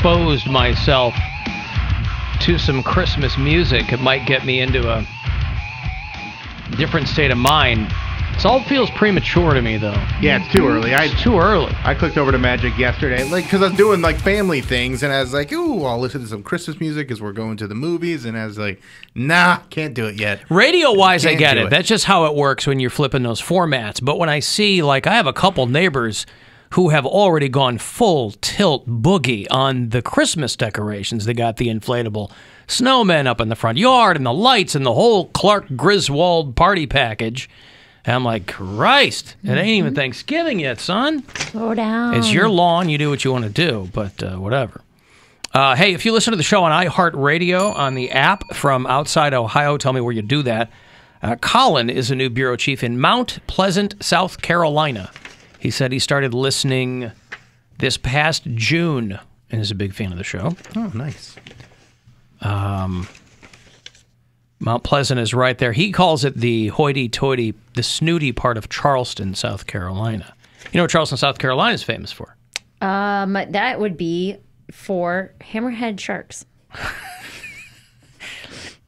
exposed myself to some Christmas music. It might get me into a different state of mind. It all feels premature to me, though. Yeah, it's too early. It's too early. I clicked over to Magic yesterday, because I was doing family things, and I was like, "Ooh, I'll listen to some Christmas music as we're going to the movies." And I was like, "Nah, can't do it yet." Radio-wise, I get it. That's just how it works when you're flipping those formats. But when I see, I have a couple neighbors who have already gone full tilt boogie on the Christmas decorations. They got the inflatable snowmen up in the front yard and the lights and the whole Clark Griswold party package. And I'm like, Christ, it ain't even Thanksgiving yet, son. Slow down. It's your lawn. You do what you want to do, but whatever. Hey, if you listen to the show on iHeartRadio on the app from outside Ohio, tell me where you do that. Colin is a new bureau chief in Mount Pleasant, South Carolina. He said he started listening this past June and is a big fan of the show. Oh, nice. Mount Pleasant is right there. He calls it the hoity-toity, the snooty part of Charleston, South Carolina. You know what Charleston, South Carolina is famous for? That would be for hammerhead sharks.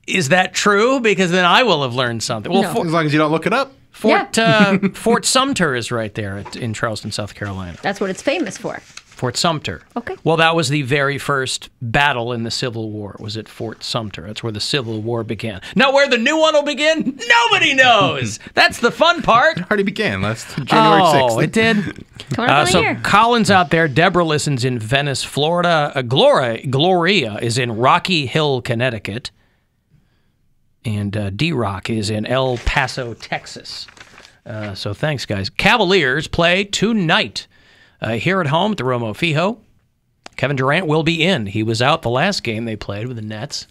Is that true? Because then I will have learned something. Well, No. As long as you don't look it up. Fort Sumter is right there in Charleston, South Carolina. That's what it's famous for. Fort Sumter. Okay. Well, that was the very first battle in the Civil War, was at Fort Sumter. That's where the Civil War began. Now, where the new one will begin, nobody knows. That's the fun part. It already began last January 6th. Oh, it did? Coming up on So the year. Colin's out there. Deborah listens in Venice, Florida. Gloria is in Rocky Hill, Connecticut. And D-Rock is in El Paso, Texas. So thanks, guys. Cavaliers play tonight here at home at the Romo Fijo. Kevin Durant will be in. He was out the last game they played with the Nets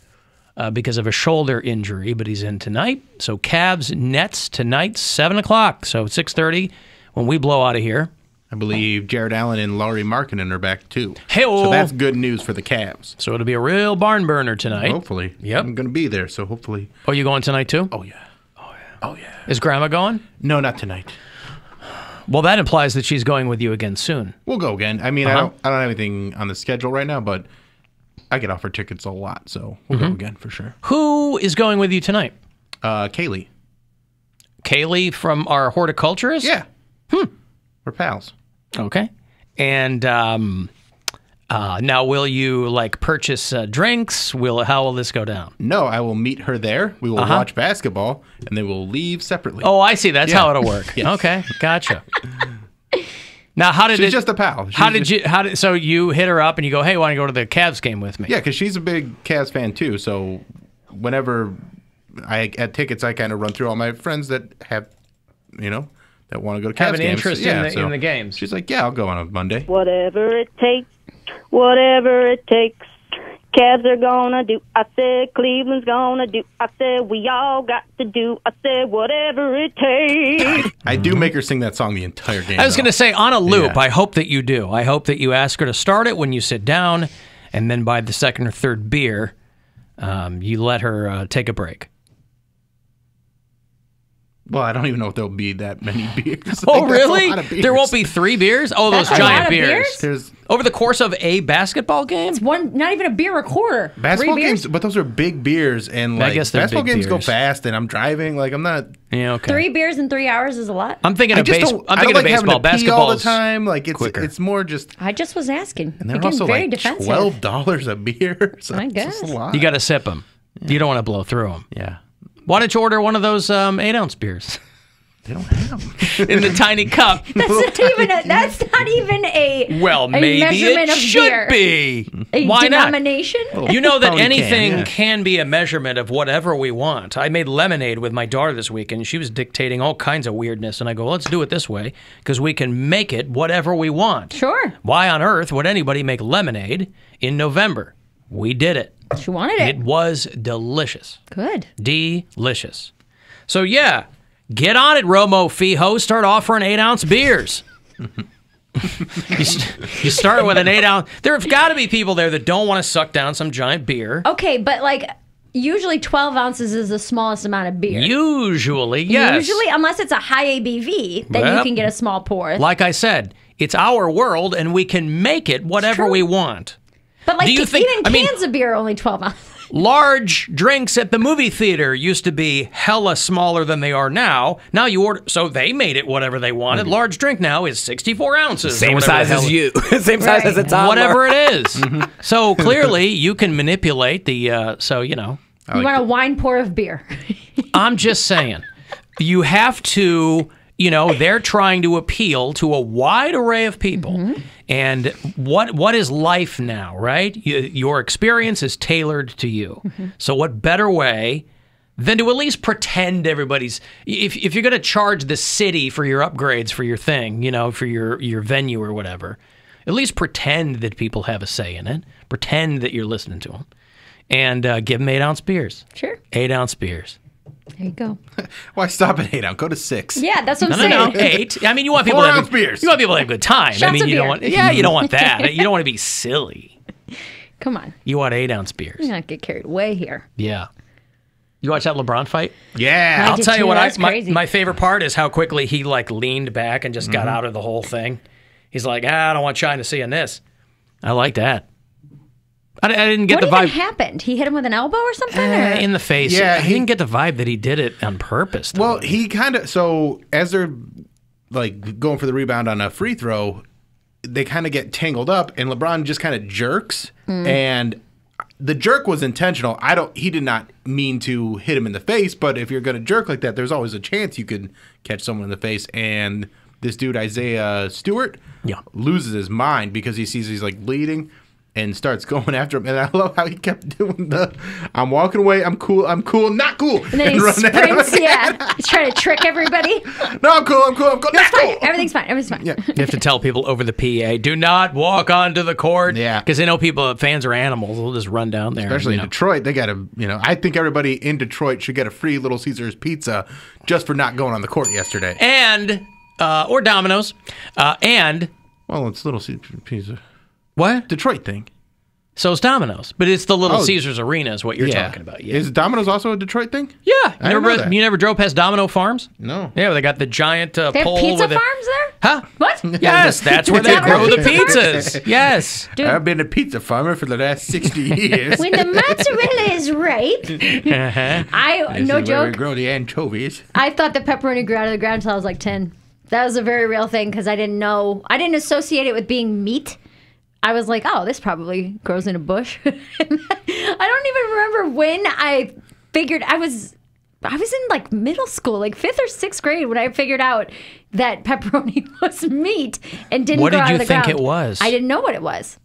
because of a shoulder injury, but he's in tonight. So Cavs, Nets tonight, 7 o'clock. So 6:30 when we blow out of here. I believe Jared Allen and Laurie Markkinen are back, too. Hey-o. So that's good news for the Cavs. So it'll be a real barn burner tonight. Hopefully. Yep. I'm going to be there, so hopefully. Oh, you going tonight, too? Oh, yeah. Oh, yeah. Is Grandma going? No, not tonight. Well, that implies that she's going with you again soon. We'll go again. I mean, I don't have anything on the schedule right now, but I get offered tickets a lot, so we'll go again for sure. Who is going with you tonight? Kaylee. Kaylee from our horticulturist? Yeah. We're pals. Okay. And now will you, purchase drinks? How will this go down? No, I will meet her there. We will watch basketball, and then we'll leave separately. Oh, I see. That's how it'll work. Yes. Okay. Gotcha. Now, how did She's just a pal. So you hit her up and you go, hey, want to go to the Cavs game with me? Yeah, because she's a big Cavs fan, too, so whenever I get tickets, I kind of run through all my friends that have, that want to go to Cavs Have an games. interest in the games. She's like, yeah, I'll go on a Monday. Whatever it takes, whatever it takes. Cavs are gonna do. I said Cleveland's gonna do. I said we all got to do. I said whatever it takes. I do make her sing that song the entire game. I was going to say on a loop. Yeah. I hope that you do. I hope that you ask her to start it when you sit down, and then by the second or third beer, you let her take a break. Well, I don't even know if there'll be that many beers. Oh, really? There won't be 3 beers? Oh, those That's a giant lot of beers. beers? Over the course of a basketball game? It's not even a beer a quarter. Basketball 3 beers? games, but those are big beers, and I guess they're basketball big games go beers. fast, and I'm driving. I'm not. Yeah, okay. 3 beers in 3 hours is a lot. I'm thinking I of just baseball. don't. I'm I thinking don't of like having baseball. to pee Basketball all the time. quicker. It's more just. I just was asking. And they're You're also getting very like defensive. $12 a beer. So I it's just guess. a lot. You got to sip them. You don't want to blow through them. Yeah. Why don't you order one of those 8-ounce beers They don't have them. in the tiny cup? That's not even a Well, maybe measurement it of should beer. be. A Why not? denomination? You know that Probably can, anything yeah. can be a measurement of whatever we want. I made lemonade with my daughter this weekend. She was dictating all kinds of weirdness, and I go, let's do it this way because we can make it whatever we want. Sure. Why on earth would anybody make lemonade in November? We did it. She wanted it. It was delicious. Good. Delicious. So, yeah, get on it, Romo Fijo. Start offering 8-ounce beers. You start with an 8-ounce. There have got to be people there that don't want to suck down some giant beer. Okay, but usually 12 ounces is the smallest amount of beer. Usually, yes. Usually, unless it's a high ABV, then you Well, can get a small pour. Like I said, it's our world, and we can make it whatever we want. But like do you think, even cans of beer are only 12 ounces. large drinks at the movie theater used to be hella smaller than they are now. Now you order, so they made it whatever they wanted. Large drink now is 64 ounces. Same size as you. Same size as a toddler. Whatever it is. So clearly you can manipulate the, so, you know. You want a wine pour of beer. I'm just saying. You have to, you know, they're trying to appeal to a wide array of people. And what is life now, right? Your experience is tailored to you. So what better way than to at least pretend everybody's... If you're going to charge the city for your upgrades for your thing, you know, for your venue or whatever, at least pretend that people have a say in it. Pretend that you're listening to them. And give them 8-ounce beers. Sure. 8-ounce beers. There you go. Why stop at 8 ounce? Go to 6. Yeah, that's what I'm No, saying. 8. I mean, you want people to 4-ounce beers. You want people to have a good time. Shots I mean, of you don't beer. want. Yeah, you don't want that. You don't want to be silly. Come on. You want 8-ounce beers. Let's not get carried away here. Yeah. You watch that LeBron fight? Yeah. I'll did tell you too. what. That's crazy. My favorite part is how quickly he like leaned back and just got out of the whole thing. He's like, I don't want China seeing this. I like that. I didn't get What the even vibe happened? He hit him with an elbow or something? Or? in the face. Yeah, I didn't get the vibe that he did it on purpose. Though. Well, he kind of, so as they're like going for the rebound on a free throw, they kind of get tangled up, and LeBron just kind of jerks, and the jerk was intentional. He did not mean to hit him in the face, but if you're going to jerk like that, there's always a chance you could catch someone in the face. And this dude Isaiah Stewart, loses his mind because he sees he's like bleeding and starts going after him. And I love how he kept doing I'm walking away, I'm cool, not cool. And then he sprints, He's trying to trick everybody. No, I'm cool, not cool. Everything's fine. Everything's fine. Yeah. You have to tell people over the PA, do not walk onto the court. Yeah. Because they know fans are animals. They'll just run down there. Especially in Detroit, they got to, I think everybody in Detroit should get a free Little Caesars pizza just for not going on the court yesterday. And, or Domino's. And. Well, it's Little Caesars pizza. What? Detroit thing. So it's Domino's. But it's the Little Caesars Arena is what you're talking about. Yeah. Is Domino's also a Detroit thing? Yeah. I didn't know that. You never drove past Domino Farms? No. Yeah, they got the giant They have pole pizza with farms there? Huh? What? Yes, that's where they that grow where the pizza pizzas. Yes. Dude. I've been a pizza farmer for the last 60 years. When the mozzarella is ripe, This no is where we joke, grow the anchovies. I thought the pepperoni grew out of the ground until I was like 10. That was a very real thing because I didn't know. I didn't associate it with being meat. I was like, oh, this probably grows in a bush. I don't even remember when I figured I was in like middle school, like 5th or 6th grade when I figured out that pepperoni was meat and didn't What grow did out you of the think ground. it was? I didn't know what it was.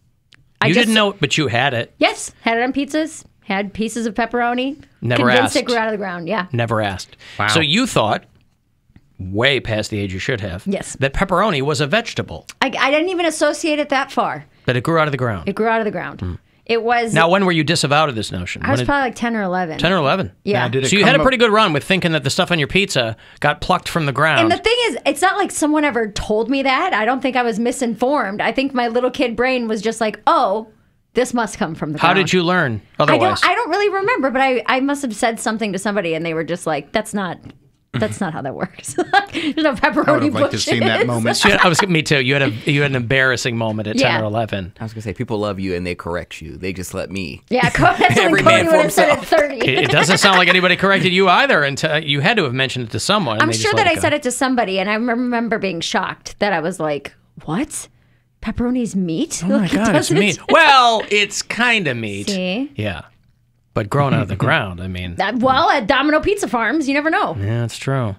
You didn't know, but you had it. Yes, had it on pizzas, had pieces of pepperoni. Never Convinced asked. it grew out of the ground, yeah. Never asked. Wow. So you thought, way past the age you should have, Yes. that pepperoni was a vegetable, I didn't even associate it that far. that it grew out of the ground. It grew out of the ground. It was... Now, when were you disavowed of this notion? I was When probably like 10 or 11. 10 or 11? Yeah. Now, did it So you had come a pretty up- good run with thinking that the stuff on your pizza got plucked from the ground. And the thing is, it's not like someone ever told me that. I don't think I was misinformed. I think my little kid brain was just like, oh, this must come from the How ground. did you learn I otherwise? don't really remember, but I must have said something to somebody and they were just like, that's not how that works. There's no pepperoni I would have liked to have bushes. seen that moment. Me too. You had an embarrassing moment at 10 Yeah. or 11. I was gonna say people love you and they correct you. They just let me. Yeah, that's what Every Cody man would for have said at himself. 30. It doesn't sound like anybody corrected you either until you had to have mentioned it to someone. and I'm they just sure let that I go. said it to somebody, and I remember being shocked that I was like, "What? Pepperoni's meat? Oh my God, it's meat. Well, it's kind of meat. See? Yeah. But grown out of the ground, I mean. Well, at Domino Pizza Farms, you never know. Yeah, that's true.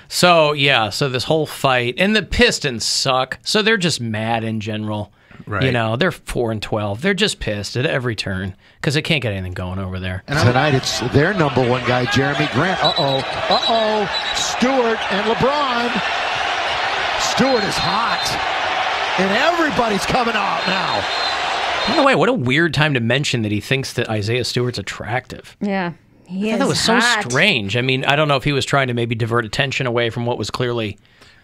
So, so this whole fight, and the Pistons suck, so they're just mad in general. Right. You know, they're 4-12. They're just pissed at every turn because they can't get anything going over there. Tonight it's their number one guy, Jeremy Grant. Stewart and LeBron. Stewart is hot. And everybody's coming out now. By the way, what a weird time to mention that he thinks that Isaiah Stewart's attractive. Yeah, he I is thought that was so hot. strange. I mean, I don't know if he was trying to maybe divert attention away from what was clearly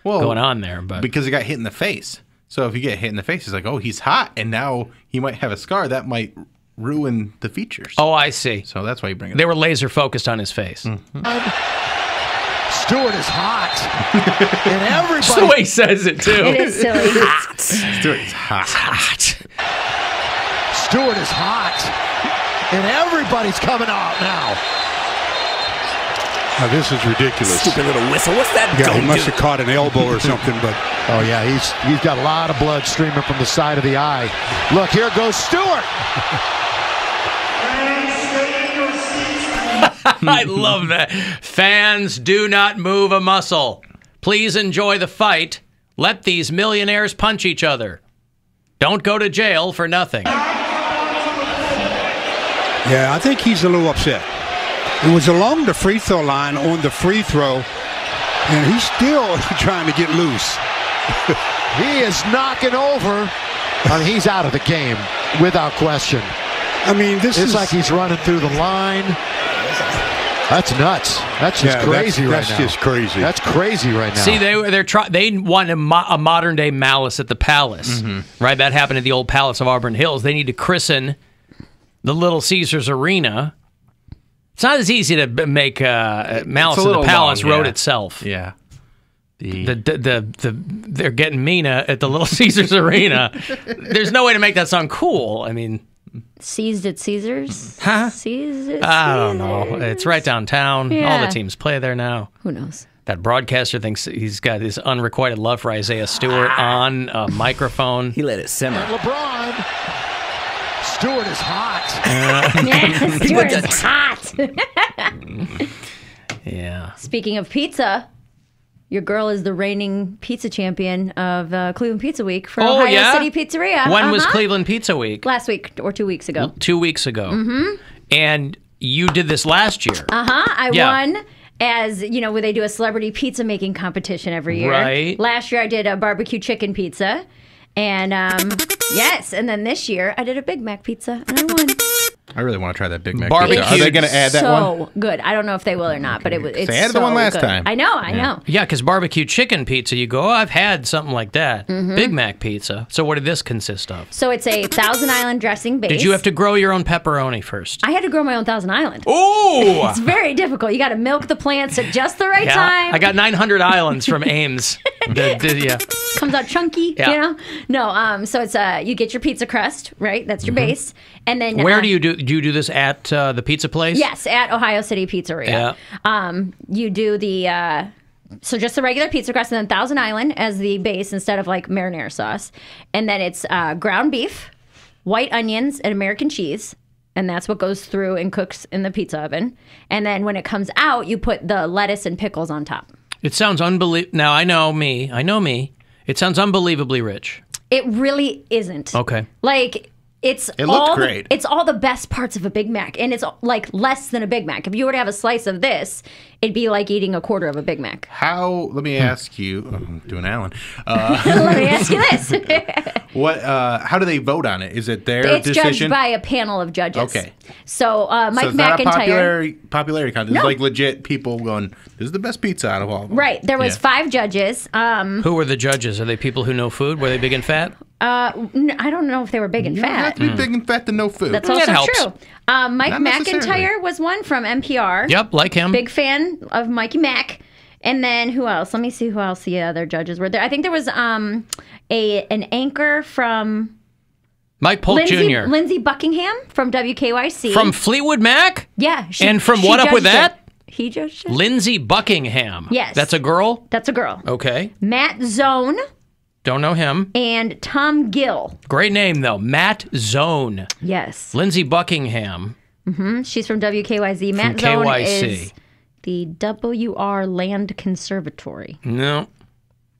going on there, but Because he got hit in the face. So if you get hit in the face, it's like, oh, he's hot, and now he might have a scar. That might ruin the features. oh, I see. So that's why you bring it They up. were laser focused on his face. Stewart is hot. And everybody. That's the way he says it too. It is silly. Stewart's hot. Stewart is hot. And everybody's coming out now. Now, this is ridiculous. Stupid little whistle. What's that? Yeah, he must have caught an elbow or something, but Oh, yeah, he's got a lot of blood streaming from the side of the eye. Look, here goes Stewart. I love that. Fans, do not move a muscle. Please enjoy the fight. Let these millionaires punch each other. Don't go to jail for nothing. yeah, I think he's a little upset. It was along the free throw line on the free throw, and he's still trying to get loose. He is knocking over. I mean, he's out of the game without question. I mean, this It's is like he's running through the line. That's nuts. That's just crazy right now. That's just crazy. That's crazy right now. See, they want a modern day Malice at the Palace, right? That happened at the old Palace of Auburn Hills. They need to christen the Little Caesars Arena. It's not as easy to make Malice at the Palace wrote itself. Yeah. They're getting Mina at the Little Caesars Arena. There's no way to make that sound cool. I mean, Seized at Caesars? Huh? Seized at I don't know. It's right downtown. Yeah. All the teams play there now. Who knows? That broadcaster thinks he's got his unrequited love for Isaiah Stewart on a microphone. He let it simmer. LeBron. Stewart is hot. Yeah, Stewart is hot. Yeah. Speaking of pizza, your girl is the reigning pizza champion of Cleveland Pizza Week for Oh, Ohio yeah? City Pizzeria. When was Cleveland Pizza Week? Last week or 2 weeks ago. 2 weeks ago. Mm-hmm. And you did this last year. I Yeah. won. As you know, where they do a celebrity pizza making competition every year. Right. Last year I did a barbecue chicken pizza, and yes, and then this year I did a Big Mac pizza, and I won. I really want to try that Big Mac Barbecue. pizza. Are they going to add that one? So good. I don't know if they will or not, but it's They added so the one last good. time. I know. Yeah, because barbecue chicken pizza, you go, oh, I've had something like that. Mm-hmm. Big Mac pizza. So what did this consist of? So it's a Thousand Island dressing base. Did you have to grow your own pepperoni first? I had to grow my own Thousand Island. Oh! It's very difficult. You got to milk the plants at just the right Yeah, time. I got 900 islands from Ames. Yeah. Comes out chunky, Yeah. you know? No, so it's you get your pizza crust, right? That's your base. And then Where do you do this at the pizza place? Yes, at Ohio City Pizzeria. Yeah. You do the so just the regular pizza crust and then Thousand Island as the base instead of like marinara sauce. And then it's ground beef, white onions, and American cheese. And that's what goes through and cooks in the pizza oven. And then when it comes out, you put the lettuce and pickles on top. It sounds unbelievable. Now, I know me. It sounds unbelievably rich. It really isn't. Okay. Like, it looked great. It's all the best parts of a Big Mac, and it's like less than a Big Mac. If you were to have a slice of this, it'd be like eating a quarter of a Big Mac. Let me ask you, I'm doing Alan. Let me ask you this. How do they vote on it? Is it their It's decision? judged by a panel of judges. Okay. So Mike So it's not a McIntyre. popularity contest. No. It's like legit people going, this is the best pizza out of all of them. Right. There was Yeah. 5 judges. Who were the judges? Are they people who know food? Were they big and fat? I don't know if they were big and You don't have fat. to be big and fat to know food. That's That also helps. true. Mike Not necessarily. McIntyre was one from NPR. Yep, like him. Big fan of Mikey Mac. And then who else? Let me see who else the other judges were there. I think there was an anchor from Mike Polk Jr. Lindsey Buckingham from WKYC. From Fleetwood Mac? Yeah. And from she What Up With judged That? it. He judged it. Lindsey Buckingham. Yes. That's a girl? That's a girl. Okay. Matt Zone Don't know him. and Tom Gill. Great name, though. Matt Zone. Yes. Lindsey Buckingham. She's from WKYZ. Matt From Zone KYC. is the WR Land Conservatory. No.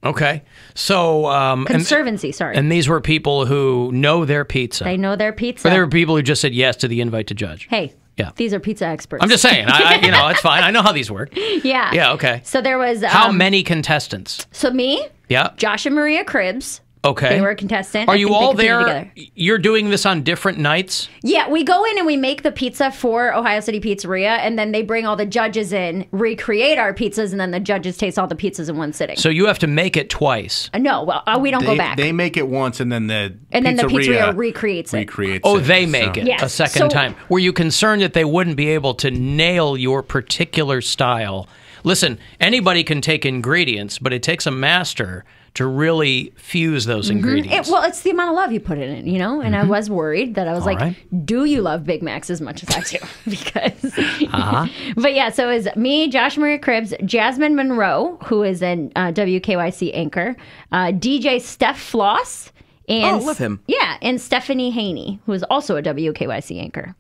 Okay. So, Conservancy, sorry. and these were people who know their pizza. They know their pizza. Or they were people who just said yes to the invite to judge. Hey, Yeah. these are pizza experts. I'm just saying. It's fine. I know how these work. Yeah. Yeah, okay. So there was... How many contestants? So me, Yeah. Josh and Maria Cribbs. Okay. They were a contestant. Are I you think they all competed there? together. You're doing this on different nights? Yeah, we go in and we make the pizza for Ohio City Pizzeria, and then they bring all the judges in, recreate our pizzas, and then the judges taste all the pizzas in one sitting. So you have to make it twice. No, well, we don't go back. They make it once, and then the pizzeria recreates it. recreates Oh, it. they make it Yes. a second So- time. Were you concerned that they wouldn't be able to nail your particular style? Listen, anybody can take ingredients, but it takes a master to really fuse those ingredients. Well, it's the amount of love you put in it, you know? And I was worried that I was like, right. do you love Big Macs as much as I do? Because, but yeah, so it's me, Josh Maria Cribbs, Jasmine Monroe, who is an WKYC anchor, DJ Steph Floss, and love him. Yeah, and Stephanie Haney, who is also a WKYC anchor.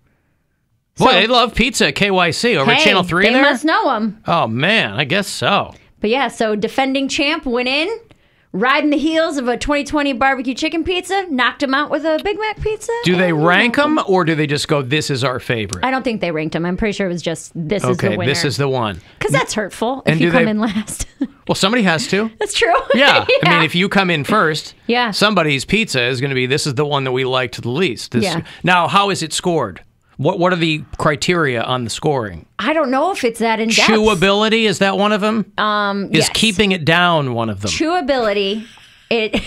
Boy, they love pizza at KYC over at Channel 3 they there? must know him. Oh, man, I guess so. But yeah, so defending champ went in, riding the heels of a 2020 barbecue chicken pizza, knocked him out with a Big Mac pizza. Do they rank them, or do they just go, this is our favorite? I don't think they ranked him. I'm pretty sure it was just, this is the winner. This is the one. Because that's hurtful And if you do come they- in last. Well, somebody has to. That's true. Yeah. I mean, if you come in first, Yeah. somebody's pizza is going to be, this is the one that we liked the least. Yeah. Now, how is it scored? What are the criteria on the scoring? I don't know if it's that in depth. Chewability, is that one of them? Is yes. keeping it down one of them? Chewability. It's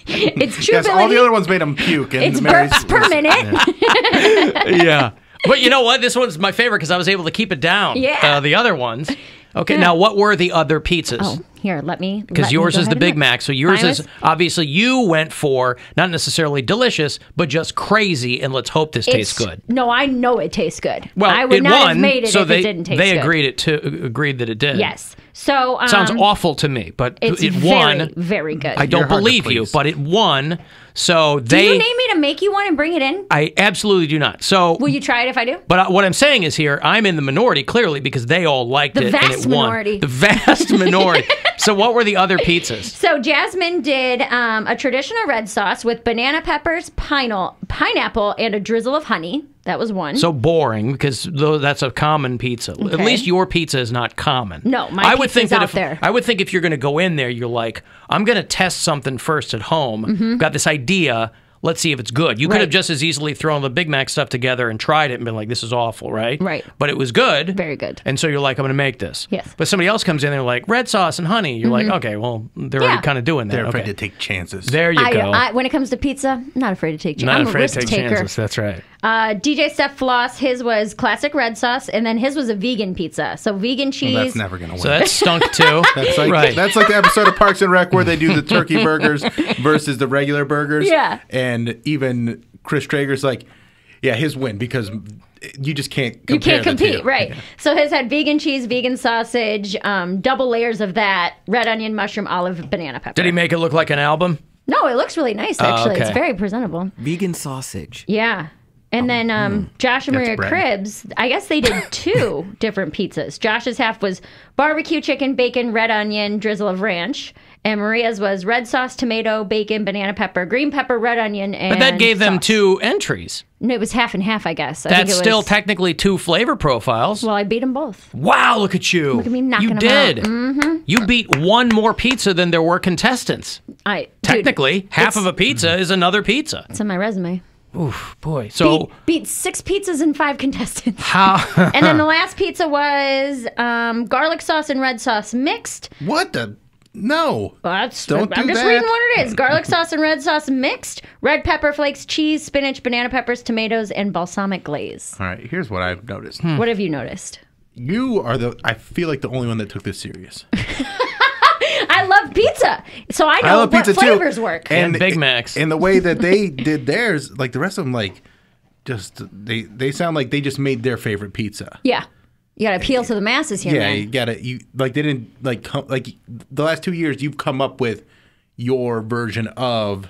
chewability. Yes, all the other ones made him puke. And It's Mary's burps per minute. Yeah. But you know what? This one's my favorite because I was able to keep it down. Yeah. The other ones. Okay, now what were the other pizzas? Oh, here, let me. Because yours is the Big Mac, so yours Mine is was- obviously you went for not necessarily delicious, but just crazy, and let's hope this tastes good. No, I know it tastes good. Well, I would it not won, have made it so if they it didn't taste they good. agreed that it did. Yes. So Sounds awful to me, but It's it very, won. very good. I don't You're hard to believe you, please. but it won. So Do they. you need me to make you one and bring it in? I absolutely do not. So. Will you try it if I do? But what I'm saying is here, I'm in the minority clearly because they all liked The it and vast it won. minority. The vast minority. So what were the other pizzas? So Jasmine did a traditional red sauce with banana peppers, pineapple, and a drizzle of honey. That was one. So boring because that's a common pizza. At Okay. least your pizza is not common. No, my I would pizza's think that out if, there. I would think if you're going to go in there, you're like, I'm going to test something first at home. Mm-hmm. Got this idea. Let's see if it's good. You could have Right. just as easily thrown the Big Mac stuff together and tried it and been like, this is awful, right? Right. But it was good. Very good. And so you're like, I'm going to make this. Yes. But somebody else comes in, they're like, red sauce and honey. You're like, okay, well, they're Yeah. already kind of doing that. They're afraid okay. to take chances. There you go. When it comes to pizza, I'm not afraid to take chances. Not I'm afraid a risk to take taker. chances. That's right. DJ Steph Floss, his was classic red sauce, and then his was a vegan pizza. So vegan cheese. Well, that's never going to win. So that stunk too. That's like, right. that's like the episode of Parks and Rec where they do the turkey burgers versus the regular burgers. Yeah. And even Chris Traeger's like, yeah, his win because you just can't compare You can't the compete, two. right? So his had vegan cheese, vegan sausage, double layers of that, red onion, mushroom, olive, banana pepper. Did he make it look like an album? No, it looks really nice, actually. okay. It's very presentable. Vegan sausage. Yeah. And then Josh and That's Maria bread. Cribbs, I guess they did two different pizzas. Josh's half was barbecue chicken, bacon, red onion, drizzle of ranch. And Maria's was red sauce, tomato, bacon, banana pepper, green pepper, red onion, and But that gave them sauce. 2 entries. No, it was half and half, I guess. I think That's it was, still technically 2 flavor profiles. Well, I beat them both. Wow, look at you. Look at me knocking You 'em did. out. Mm-hmm. You beat one more pizza than there were contestants. Dude, Technically, half it's- of a pizza is another pizza. It's on my resume. Oof, boy. So Beat 6 pizzas and 5 contestants. how? And then the last pizza was garlic sauce and red sauce mixed. What the? No. I'm Don't just do reading that. what it is. Garlic sauce and red sauce mixed. Red pepper flakes, cheese, spinach, banana peppers, tomatoes, and balsamic glaze. All right, here's what I've noticed. What have you noticed? You are I feel like the only one that took this serious. I love pizza, so I know love what pizza too. flavors work. And Big Macs. And the way that they did theirs, like the rest of them, like just they sound like they just made their favorite pizza. Yeah. You gotta appeal to the masses here, Yeah, man. you gotta they didn't like the last 2 years you've come up with your version of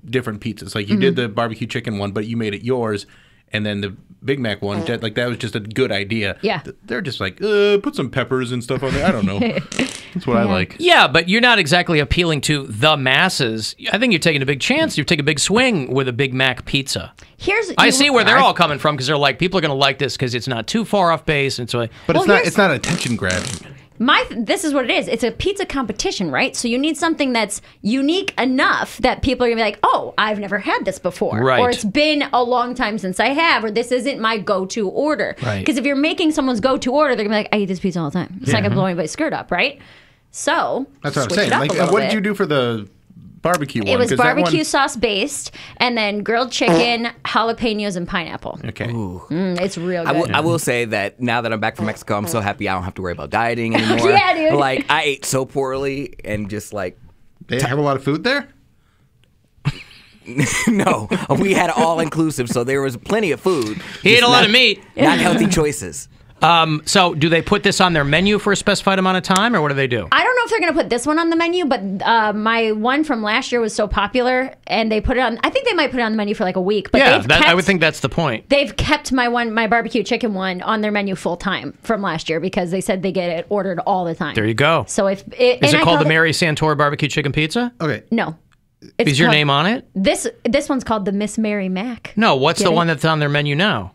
different pizzas. Like you did the barbecue chicken one, but you made it yours, and then the Big Mac one, like that was just a good idea. Yeah. They're just like put some peppers and stuff on there. I don't know. That's what I like. Yeah, but you're not exactly appealing to the masses. I think you're taking a big chance. You're taking a big swing with a Big Mac pizza. I see where they're all coming from because they're like, people are going to like this because it's not too far off base, and so. But Well, it's not attention grabbing. This is what it is. It's a pizza competition, right? So you need something that's unique enough that people are gonna be like, "Oh, I've never had this before," Right. or "It's been a long time since I have," or "This isn't my go-to order." Right. Because if you're making someone's go-to order, they're gonna be like, "I eat this pizza all the time." It's not gonna blow anybody's skirt up, right? So That's what I'm switch saying. it up Like, a little what bit. did you do for the barbecue one? It was 'Cause that barbecue one- sauce based, and then grilled chicken, jalapenos, and pineapple. Okay. It's real I good. will say that now that I'm back from Mexico, I'm so happy I don't have to worry about dieting anymore. Yeah, dude. Like I ate so poorly and just like They have a lot of food there? No, we had all inclusive, so there was plenty of food. He ate a lot of meat. Not healthy choices. So do they put this on their menu for a specified amount of time, or what do they do? I don't know if they're going to put this one on the menu, but my one from last year was so popular, and they put it on. I think they might put it on the menu for like a week. But Yeah, I would think that's the point. They've kept my barbecue chicken one on their menu full time from last year because they said they get it ordered all the time. There you go. So if Is it called the Mary Santora Barbecue Chicken Pizza? Okay. No. Is your name on it? This one's called the Miss Mary Mac. No, what's the one that's on their menu now?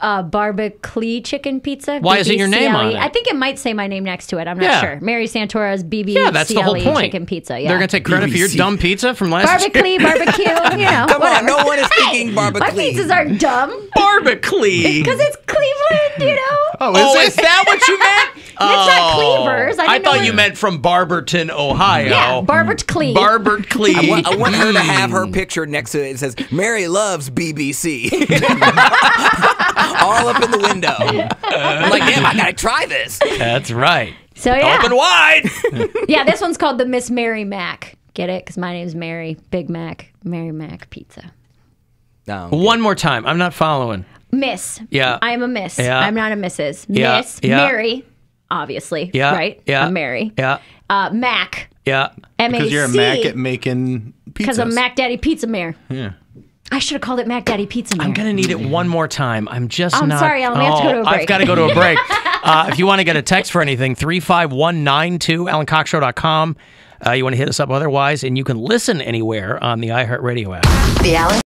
Barbecue chicken pizza. Why isn't your name on it? I think it might say my name next to it. I'm not sure. Mary Santora's BBCLE Yeah, that's the whole point. chicken pizza. Yeah. They're going to take credit for your dumb pizza from last year? Barbecue, you know. Come whatever. on, no one is thinking My barbecue. pizzas aren't dumb. Barbecue. Because it's Cleveland, you know. Oh, is that what you meant? It's not Cleavers. I thought you meant from Barberton, Ohio. Yeah, Barbert Cleve. Barbert Cleve. I want her to have her picture next to it. It says, Mary loves BBC. All up in the window. I'm like, damn, I gotta try this. That's right. So yeah. Open wide. Yeah, this one's called the Miss Mary Mac. Get it? Because my name's Mary. Big Mac. Mary Mac Pizza. No. One more time. I'm not following. Miss. Yeah. I am a miss. Yeah. I'm not a Mrs. Yeah. Miss. Yeah. Mary. Obviously. Yeah. Right? Yeah. I'm Mary. Yeah. Mac. Yeah. M-A-C. Because you're a Mac at making pizzas. Because I'm Mac Daddy Pizza Mare. Yeah. I should have called it Mac Daddy Pizza Mare. I'm going to need it one more time. I'm just I'm not. sorry, Alan. We have to go to a break. I've got to go to a break. If you want to get a text for anything, 35192, AlanCoxShow.com. You want to hit us up otherwise, and you can listen anywhere on the iHeartRadio app. The Alan